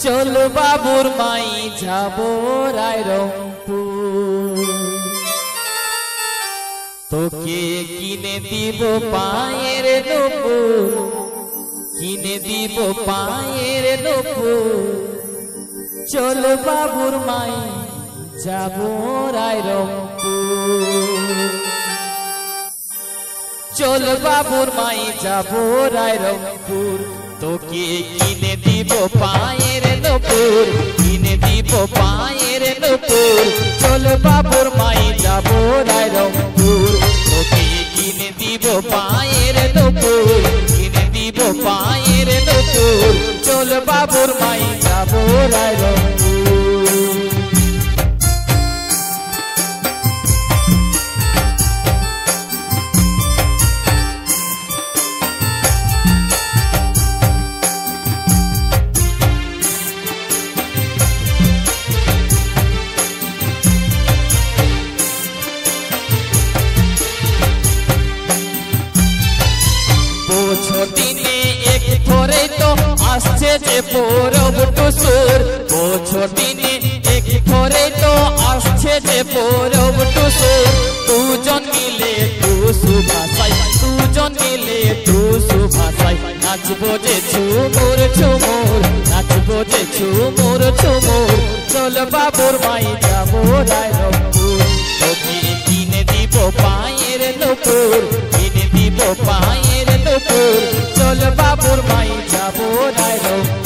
চল বাবুর মাই যাবো রায়রংপুর। তোকে কিনে দিব পায়ের নূপুর, কিনে দিব পায়ের নূপুর। চল বাবুর মাই যাবো রায়রংপুর। চল বাবুর মাই যাবো রায়রংপুর। তোকে কিনে দিব পায়ের নূপুর, কিনে দিব পায়ের নূপুর। চল বাবুর মাই যাবো রায়রংপুর। তোকে কিনে দিব পায়ের নূপুর, কিনে দিব পায়ের নূপুর। চল বাবুর মাই যাবো রায়রংপুর। দিনে এক ধরে তো আসছে যে পরব টুসুর। বছর দিনে এক ধরে তো আসছে যে পরব টুসুর। দুজন মিলে টুসু ভাষায়, দুজন মিলে টুসু ভাষায় নাচবো যে ঝুমুর ঝুমুর, নাচবো যে ঝুমুর ঝুমুর। চল বাবুর মাই যাবো রায়রংপুর। তোকে কিনে দিব পায়ের নূপুর, কিনে দিব পায়ের নূপুর। চল বাবুর মাই যাবো রায়রংপুর।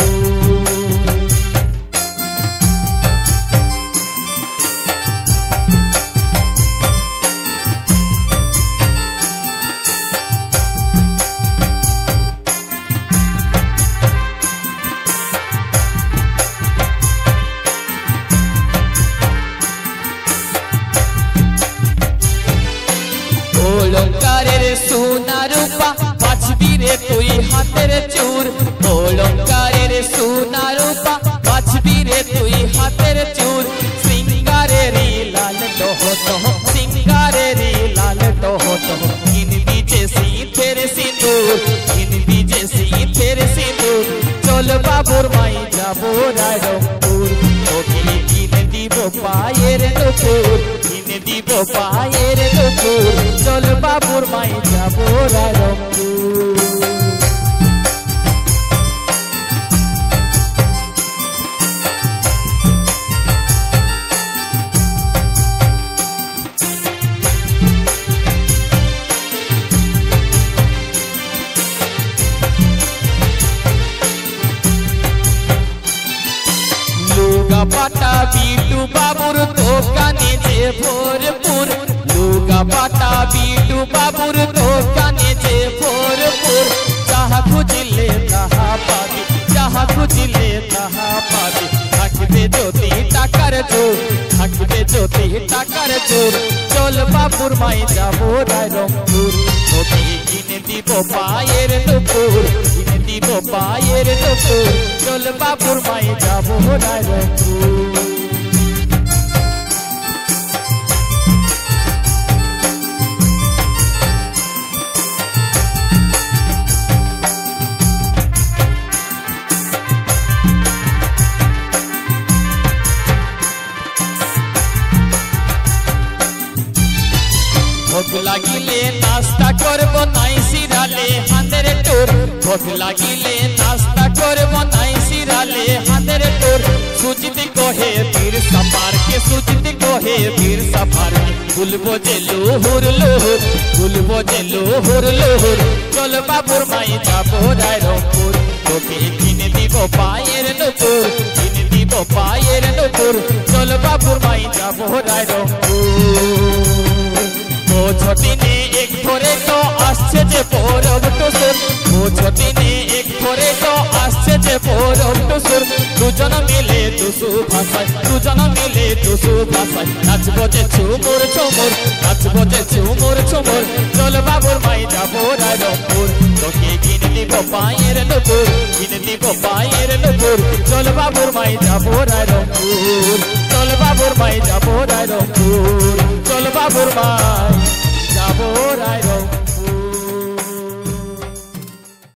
অলঙ্কারের সোনা রূপা বাছবি রে তুই হাতের চুর। অলঙ্কারের সোনা রূপা বাছবি রে তুই হাতের চুর। সিঙ্গারের লাল টহ টহ, সিঙ্গারের লাল টহ টহ। কিনবি যে সিঁথের সিঁদুর, কিনবি যে সিঁথের সিঁদুর। চল বাবুর মাই যাবো রায়রংপুর। তোকে কিনে দিব পায়ের নূপুর, কিনে দিব পায়ের নূপুর। চল বাবুর মাই যাবো রায়রংপুর। লুগা পাটা বিটু বাবুর দোকানে যে ভরপুর। লুগা পাটা বিটু বাবুর দোকানে যে ভরপুর। যাহা খুঁজলে তাহা পাবি, যাহা খুঁজলে তাহা পাবি। থাকবে যদি টাকার জোর, থাকবে যদি টাকার জোর। চল বাবুর মাই যাবো রায়রংপুর। তোকে কিনে দিব পায়ের নূপুর, কিনে দিব পায়ের নূপুর। চল বাবুর মাই যাবো রায়রংপুর। ভোগ লাগিলে নাস্তা করব নাই সিরালে হাতের তোর। ভোগ লাগিলে নাস্তা করব নাই সিরালে হাতের তোর। সুজিত কহে বীর সফারকে, সুজিত কহে বীর সফারকে। ভুলবো যে লোহুর লোহুর, ভুলবো যে লোহুর লোহুর। চল বাবুর মাই যাবো রায়রংপুর। তোকে কিনে দিব পায়ের নূপুর, কিনে দিব পায়ের নূপুর। চল বাবুর মাই যাবো রায়রংপুর। বছর দিনে এক ধরে তো আসছে যে পরব টুসুর। বছর দিনে এক ধরে তো আসছে যে পরব টুসুর। দুজন মিলে টুসু ভাষায়, দুজন মিলে টুসু ভাষায় নাচবো যে ঝুমুর ঝুমুর, নাচবো যে ঝুমুর ঝুমুর। চল বাবুর মাই যাবো রায়রংপুর। তোকে কিনে দিব পায়ের নূপুর, কিনে দিব পায়ের নূপুর। চল বাবুর মাই যাবো রায়রংপুর। চল বাবুর মাই যাবো রায়রংপুর। চল বাবুর মাই